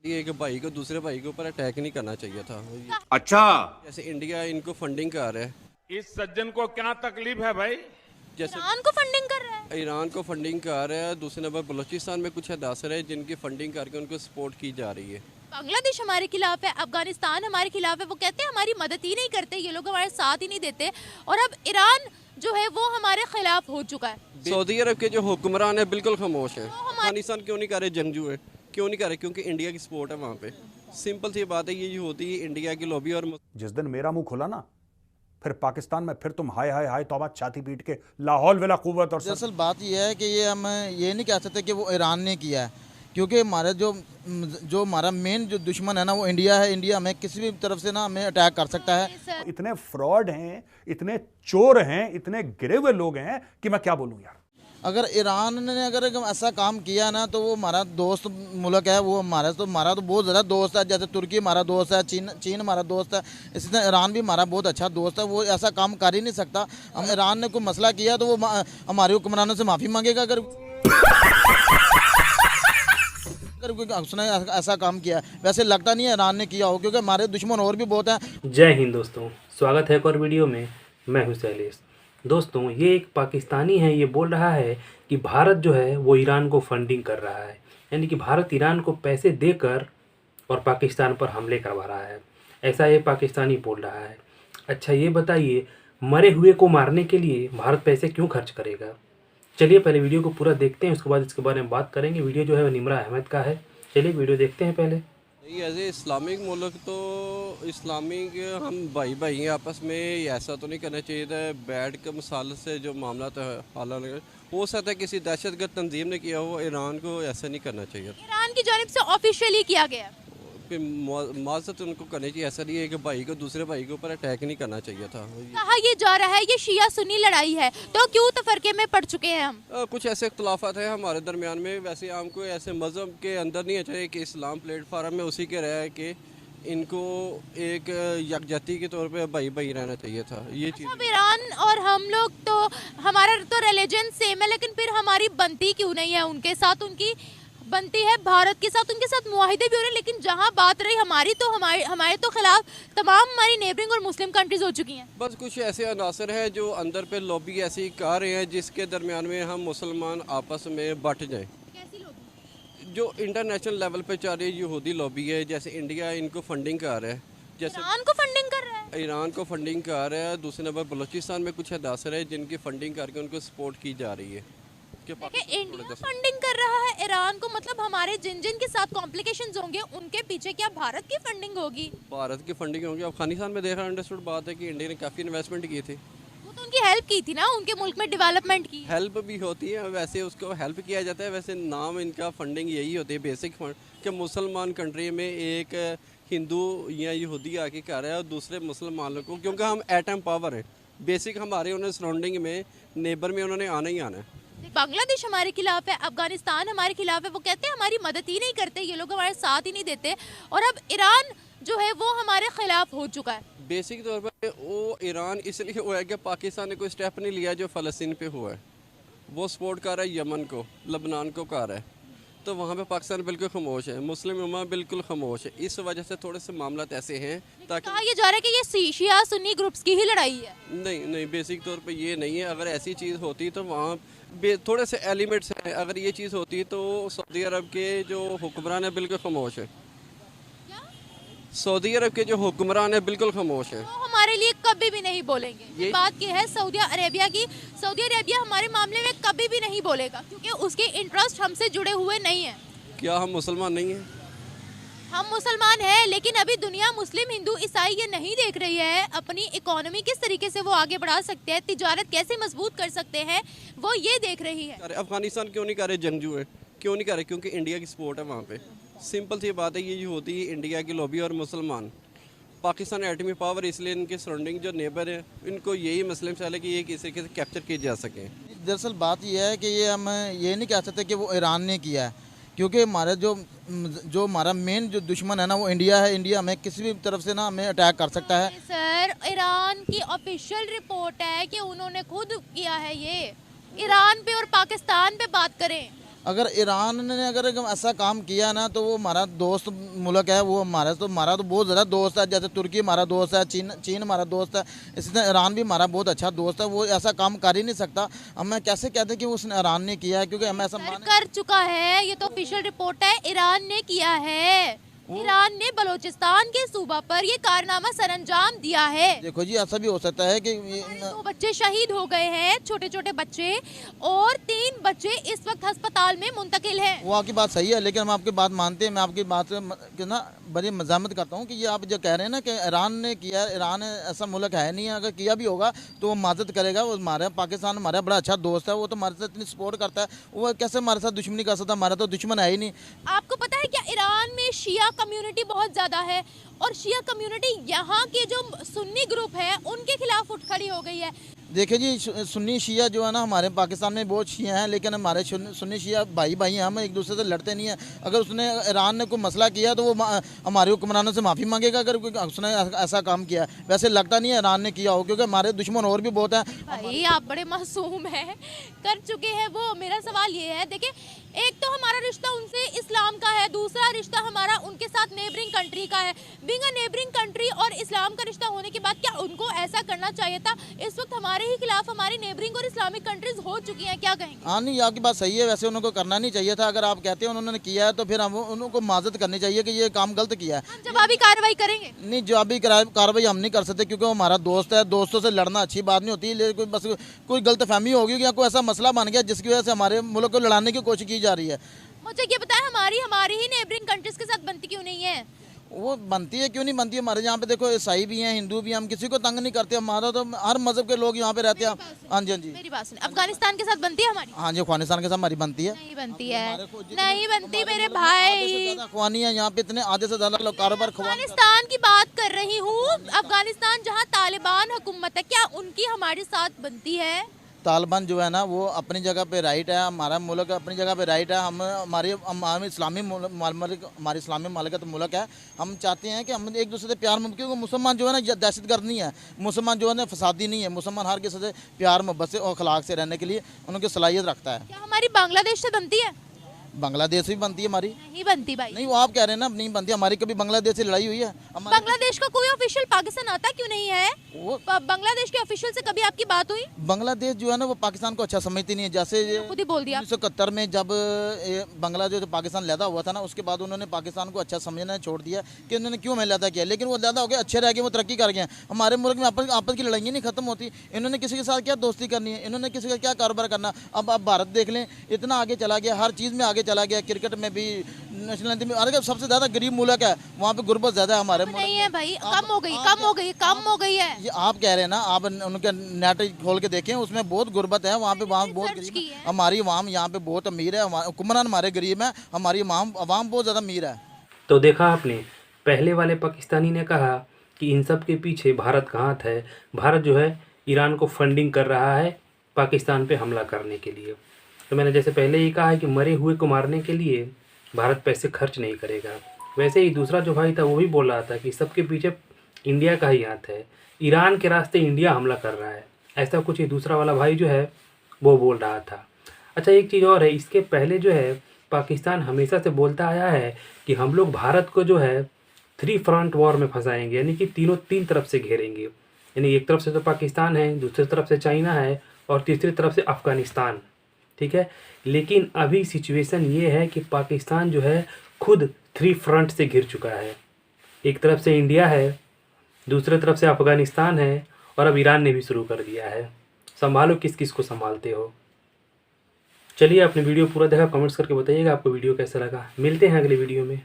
ये एक भाई को दूसरे भाई के ऊपर अटैक नहीं करना चाहिए था। अच्छा। जैसे इंडिया इनको फंडिंग कर रहा है, इस सज्जन को क्या तकलीफ है भाई? जैसे ईरान को फंडिंग कर रहा है। ईरान को फंडिंग कर रहा है। दूसरे नंबर बलूचिस्तान में कुछ अदासर है जिनकी फंडिंग करके उनको सपोर्ट की जा रही है। बांग्लादेश हमारे खिलाफ है, अफगानिस्तान हमारे खिलाफ है। वो कहते हैं हमारी मदद ही नहीं करते, ये लोग हमारे साथ ही नहीं देते। और अब ईरान जो है वो हमारे खिलाफ हो चुका है। सऊदी अरब के जो हुक्मरान है बिल्कुल खामोश है। अफगानिस्तान क्यों नहीं कर रहे? जंगजू है, क्यों नहीं कर रहे? क्योंकि इंडिया की सपोर्ट है वहाँ पे। सिंपल सी बात है, ये होती है इंडिया की लॉबी। और जिस दिन मेरा मुंह खुला ना, फिर पाकिस्तान में फिर तुम हाय हाय हाय तौबा छाती पीट के लाहौल वाला कुव्वत। और दरअसल बात यह है कि ये हम ये नहीं कह सकते कि वो ईरान ने किया है, क्योंकि हमारे जो हमारा मेन जो दुश्मन है ना वो इंडिया है। इंडिया हमें किसी भी तरफ से ना हमें अटैक कर सकता है। इतने फ्रॉड हैं, इतने चोर हैं, इतने गिरे हुए लोग हैं कि मैं क्या बोलूं यार। अगर ईरान ने अगर ऐसा काम किया ना तो वो हमारा दोस्त मुल्क है। वो हमारा तो बहुत ज़्यादा दोस्त है। जैसे तुर्की हमारा दोस्त है, चीन हमारा दोस्त है, इसी तरह ईरान भी हमारा बहुत अच्छा दोस्त है। वो ऐसा काम कर ही नहीं सकता। हम ईरान ने कोई मसला किया तो वो हमारे हुक्मरानों से माफ़ी मांगेगा। अगर उसने ऐसा काम किया, वैसे लगता नहीं है ईरान ने किया हो, क्योंकि हमारे दुश्मन और भी बहुत हैं। जय हिंद दोस्तों, स्वागत है एक और वीडियो में। मैं हूं शैलेश। दोस्तों, ये एक पाकिस्तानी है, ये बोल रहा है कि भारत जो है वो ईरान को फंडिंग कर रहा है, यानी कि भारत ईरान को पैसे देकर और पाकिस्तान पर हमले करवा रहा है, ऐसा ये पाकिस्तानी बोल रहा है। अच्छा, ये बताइए, मरे हुए को मारने के लिए भारत पैसे क्यों खर्च करेगा? चलिए पहले वीडियो को पूरा देखते हैं, उसके बाद इसके बारे में बात करेंगे। वीडियो जो है वो निमरा अहमद का है। चलिए वीडियो देखते हैं पहले। नहीं, एज ए इस्लामिक मुल्क तो इस्लामिक हम भाई भाई हैं आपस में, ऐसा तो नहीं करना चाहिए था। बैठ के मसाल से जो मामला था हालांकि हो सकता है किसी दहशतगर्द तंजीम ने किया हो, ईरान को ऐसा नहीं करना चाहिए। ईरान की जानिब से ऑफिशियली किया गया है। फिर माजत उनको करनी चाहिए। ऐसा नहीं है कि भाई को दूसरे भाई के ऊपर अटैक नहीं करना चाहिए था। कहा ये जा रहा है ये शिया सुन्नी लड़ाई है, तो क्यों तफरके में पड़ चुके हैं हम। कुछ ऐसे इख्तलाफात है हमारे दरमियान में। वैसे हमको ऐसे मज़हब के अंदर नहीं चाहिए कि इस्लाम प्लेटफार्म में उसी के रहे कि इनको एक यकजहती के तौर पे भाई भाई रहना चाहिए था। ये चीज़ अब ईरान और हम लोग तो हमारा तो रिलीजन सेम है, लेकिन फिर हमारी बनती क्यों नहीं है उनके साथ? उनकी बनती है भारत के साथ, उनके साथ मुआहिदे भी हो रहे हैं। लेकिन जहां बात रही हमारी, तो हमारे तो खिलाफ तमाम हमारी नेबरिंग और मुस्लिम कंट्रीज हो चुकी हैं। बस कुछ ऐसे अनासर हैं जो अंदर पे लॉबी ऐसी कर रहे हैं जिसके दरमियान में हम मुसलमान आपस में बट जाएं। कैसी लोग? जो इंटरनेशनल लेवल पे चल रही यहूदी लॉबी है, जैसे इंडिया इनको फंडिंग कर रहा है, जैसे ईरान को फंडिंग कर रहा है। ईरान को फंडिंग कर रहा है। दूसरे नंबर बलूचिस्तान में कुछ अदासर है जिनकी फंडिंग करके उनको सपोर्ट की जा रही है। देखिए, इंडिया फंडिंग कर रहा है ईरान को, मतलब हमारे जिन जिन के साथ कॉम्प्लिकेशंस होंगे उनके पीछे क्या भारत की फंडिंग होगी? भारत की फंडिंग होगी। अफगानिस्तान में देखा अंडरस्टूड बात है कि इंडिया ने काफ़ी इन्वेस्टमेंट की थी। वो तो उनकी हेल्प की थी ना, उनके मुल्क में डेवलपमेंट की। हेल्प भी होती है, वैसे उसको हेल्प किया जाता है। वैसे नाम इनका फंडिंग यही होती है, बेसिक फंड, कि मुसलमान कंट्री में एक हिंदू या यहूदी आके कर रहा है और दूसरे मुसलमानों को, क्योंकि हम एटम पावर हैं, बेसिक हमारे उन्हें सराउंडिंग में नेबर में उन्होंने आना ही आना है। बांग्लादेश हमारे खिलाफ है, अफगानिस्तान हमारे खिलाफ है। वो कहते हैं हमारी मदद ही नहीं करते, ये लोग हमारे साथ ही नहीं देते। और अब ईरान जो है वो हमारे खिलाफ हो चुका है। बेसिक तौर पर वो ईरान इसलिए हुआ है कि पाकिस्तान ने कोई स्टेप नहीं लिया जो फ़लस्तीन पे हुआ है। वो सपोर्ट कर रहा है यमन को, लबनान को कर रहा है, तो वहाँ पे पाकिस्तान बिल्कुल खामोश है, मुस्लिम उम्मा बिल्कुल खामोश है। इस वजह से थोड़े से मामला ऐसे हैं ताकि कहा ये जा रहा है कि ये शिया सुन्नी ग्रुप्स की ही लड़ाई है। नहीं, बेसिक तौर पे ये नहीं है। अगर ऐसी चीज़ होती तो वहाँ थोड़े से एलिमेंट्स हैं। अगर ये चीज़ होती तो सऊदी अरब के जो हुक्मरान है बिल्कुल खामोश है। सऊदी अरब के जो हुक्मरान है बिल्कुल खामोश है। वो हमारे लिए कभी भी नहीं बोलेंगे। ये बात की है सऊदी अरेबिया की। सऊदी अरेबिया हमारे मामले में कभी भी नहीं बोलेगा, क्योंकि उसके इंटरेस्ट हमसे जुड़े हुए नहीं है। क्या हम मुसलमान नहीं हैं? हम मुसलमान हैं, लेकिन अभी दुनिया मुस्लिम हिंदू ईसाई ये नहीं देख रही है अपनी इकोनॉमी किस तरीके से वो आगे बढ़ा सकते हैं, तिजारत कैसे मजबूत कर सकते हैं, वो ये देख रही है। अफगानिस्तान क्यों नहीं कर रहे? जंगजू है, क्यों नहीं कर रहे? क्योंकि इंडिया की सपोर्ट है वहाँ पे। सिंपल सी बात है, ये होती है इंडिया की लॉबी और मुसलमान। पाकिस्तान एटमी पावर, इसलिए इनके सराउंडिंग जो नेबर है इनको यही मसले मसाले कि ये किसी तरीके से कैप्चर किए जा सकें। दरअसल बात यह है कि ये हम ये नहीं कह सकते कि वो ईरान ने किया है, क्योंकि हमारे जो हमारा मेन जो दुश्मन है ना वो इंडिया है। इंडिया हमें किसी भी तरफ से ना हमें अटैक कर सकता है। सर, ईरान की ऑफिशियल रिपोर्ट है कि उन्होंने खुद किया है ये। ईरान पे और पाकिस्तान पे बात करें, अगर ईरान ने अगर ऐसा काम किया ना तो वो हमारा दोस्त मुल्क है, वो हमारा तो बहुत ज़्यादा दोस्त है। जैसे तुर्की हमारा दोस्त है, चीन हमारा दोस्त है, इसी तरह ईरान भी हमारा बहुत अच्छा दोस्त है। वो ऐसा काम कर ही नहीं सकता। अब मैं कैसे कहते कि उसने ईरान ने किया है, क्योंकि हमें ऐसा कर चुका है, ये तो ऑफिशियल रिपोर्ट है, ईरान ने किया है। ईरान ने बलूचिस्तान के सूबा पर ये कारनामा सरअंजाम दिया है। देखो जी, ऐसा भी हो सकता है कि 2 बच्चे शहीद हो गए हैं, छोटे छोटे बच्चे, और 3 बच्चे इस वक्त अस्पताल में मुंतकिल हैं। वो आपकी बात सही है, लेकिन हम आपकी बात मानते हैं। मैं आपकी बात से ना बड़ी मजामत करता हूँ कि ये आप जो कह रहे हैं ना कि ईरान ने किया, ईरान ऐसा मुल्क है नहीं है। अगर किया भी होगा तो वो माजत करेगा। वो हमारा पाकिस्तान हमारा बड़ा अच्छा दोस्त है, वो तो हमारे साथ इतनी सपोर्ट करता है। वो कैसे हमारे साथ दुश्मनी कर सकता है? हमारा तो दुश्मन है ही नहीं। आपको पता है क्या, ईरान में शिया कम्युनिटी बहुत ज़्यादा है, और शिया कम्युनिटी यहाँ के जो सुन्नी ग्रुप है उनके खिलाफ उठ खड़ी हो गई है। देखिए जी, सुन्नी शिया जो है ना, हमारे पाकिस्तान में बहुत शिया हैं, लेकिन हमारे सुन्नी शिया भाई भाई हैं, हम एक दूसरे से लड़ते नहीं हैं। अगर उसने ईरान ने कोई मसला किया तो वो हमारे हुक्मरानों से माफ़ी मांगेगा अगर उसने ऐसा काम किया। वैसे लगता नहीं है ईरान ने किया हो, क्योंकि हमारे दुश्मन और भी बहुत हैं। भाई आप बड़े मासूम हैं, कर चुके हैं वो। मेरा सवाल ये है, देखिए, एक तो हमारा रिश्ता उनसे इस्लाम का है, दूसरा रिश्ता हमारा उनके साथ नेबरिंग कंट्री का है। बीइंग अ नेबरिंग कंट्री और इस्लाम का रिश्ता होने के बाद क्या उनको ऐसा करना चाहिए था? इस वक्त हमारे ही खिलाफ हमारी नेबरिंग और इस्लामिक कंट्रीज हो चुकी हैं, क्या कहेंगे? हाँ, नहीं, आपकी बात सही है। वैसे उनको करना नहीं चाहिए था। अगर आप कहते हैं उन्होंने किया है तो फिर हम उनको माजत करनी चाहिए कि ये काम गलत किया है। हम जवाबी कार्रवाई करेंगे। नहीं, जवाबी कार्रवाई हम नहीं कर सकते, क्योंकि वो हमारा दोस्त है। दोस्तों से लड़ना अच्छी बात नहीं होती, लेकिन बस कोई गलत फहमी होगी या कोई ऐसा मसला बन गया जिसकी वजह से हमारे मुल्क को लड़ाने की कोशिश की जा रही है। मुझे ये बताएं, हमारी ही नेबरिंग कंट्रीज के साथ बनती क्यों नहीं है? वो बनती है, क्यों नहीं बनती है? हमारे यहाँ पे देखो ईसाई भी हैं, हिंदू भी हैं, हम किसी को तंग नहीं करते। हमारा तो हर मजहब के लोग यहाँ पे रहते हैं। हाँ जी, हाँ जी, मेरी बात सुनिए, अफगानिस्तान के साथ बनती है हमारी? हाँ जी, अफगानिस्तान के साथ हमारी बनती है। नहीं बनती है, नहीं बनती मेरे भाई। अफगानी है यहाँ पे, इतने आधे से ज्यादा लोग कारोबार अफगानिस्तान की बात कर रही हूँ। अफगानिस्तान जहाँ तालिबान हुकूमत है, क्या उनकी हमारे साथ बनती है? तालिबान जो है ना, वो अपनी जगह पे राइट है। हमारा मुल्क अपनी जगह पे राइट है। हमारी इस्लामी हमारी इस्लामी मालिकत मुल्क है। हम चाहते हैं कि हम एक दूसरे से प्यार में, क्योंकि मुसलमान जो है ना दहशतगर्द नहीं है, मुसलमान जो है ना फसादी नहीं है। मुसलमान हर किसी से प्यार मोहब्बत से और अखलाक से रहने के लिए उनकी सलाहियत रखता है। क्या हमारी बांग्लादेश से बनती है? बांग्लादेश भी बनती है हमारी। नहीं बनती भाई। नहीं, वो आप कह रहे हैं ना नहीं बनती। हमारी कभी बांग्लादेश से लड़ाई हुई है? बांग्लादेश का कोई ऑफिशियल पाकिस्तान आता क्यों नहीं है? वो बांग्लादेश के ऑफिशियल से कभी आपकी बात हुई? बांग्लादेश जो है ना, वो पाकिस्तान को अच्छा समझती नहीं है। जैसे खुद ही बोल दिया। 1971 में जब बांग्लादेश पाकिस्तान लैदा हुआ था ना, उसके बाद उन्होंने पाकिस्तान को अच्छा समझना छोड़ दिया कि उन्होंने क्यों हमें लैदा किया। लेकिन वो लैदा हो गया, अच्छे रह गए, वो तरक्की कर गए। हमारे मुल्क में आपस की लड़ाइयाँ नहीं खत्म होती। इन्होंने किसी के साथ क्या दोस्ती करनी है, इन्होंने किसी का क्या कारोबार करना। अब आप भारत देख लें, इतना आगे चला गया, हर चीज़ में आगे चला गया, क्रिकेट में भी, नेशनल एंथम में। अरे सबसे ज्यादा गरीब मुल्क है, वहाँ पे गुर्बत ज्यादा है हमारे मुल्क नहीं है भाई, कम हो गई है। ये आप कह रहे हैं ना, आप उनके नेट खोल के देखें, उसमें बहुत गुर्बत है वहाँ पे। वहाँ बहुत गरीब है। हमारी अवाम यहाँ पे बहुत अमीर है, हुक्मरान हमारे गरीब है, हमारी अवाम बहुत ज़्यादा अमीर है। तो देखा आपने, पहले वाले पाकिस्तानी ने कहा कि इन सब के पीछे भारत का हाथ है। भारत जो है ईरान को फंडिंग कर रहा है पाकिस्तान पे हमला करने के लिए। तो मैंने जैसे पहले ही कहा है कि मरे हुए को मारने के लिए भारत पैसे खर्च नहीं करेगा। वैसे ही दूसरा जो भाई था वो भी बोल रहा था कि सबके पीछे इंडिया का ही हाथ है, ईरान के रास्ते इंडिया हमला कर रहा है। ऐसा कुछ ही दूसरा वाला भाई जो है वो बोल रहा था। अच्छा, एक चीज़ और है, इसके पहले जो है पाकिस्तान हमेशा से बोलता आया है कि हम लोग भारत को जो है 3 फ्रंट वॉर में फंसाएंगे, यानी कि तीन तरफ से घेरेंगे। यानी एक तरफ से तो पाकिस्तान है, दूसरी तरफ से चाइना है और तीसरी तरफ से अफ़गानिस्तान। ठीक है, लेकिन अभी सिचुएशन ये है कि पाकिस्तान जो है खुद 3 फ्रंट से घिर चुका है। एक तरफ से इंडिया है, दूसरी तरफ से अफ़गानिस्तान है, और अब ईरान ने भी शुरू कर दिया है। संभालो किस किस को संभालते हो। चलिए, आपने वीडियो पूरा देखा, कमेंट्स करके बताइएगा आपको वीडियो कैसा लगा। मिलते हैं अगले वीडियो में।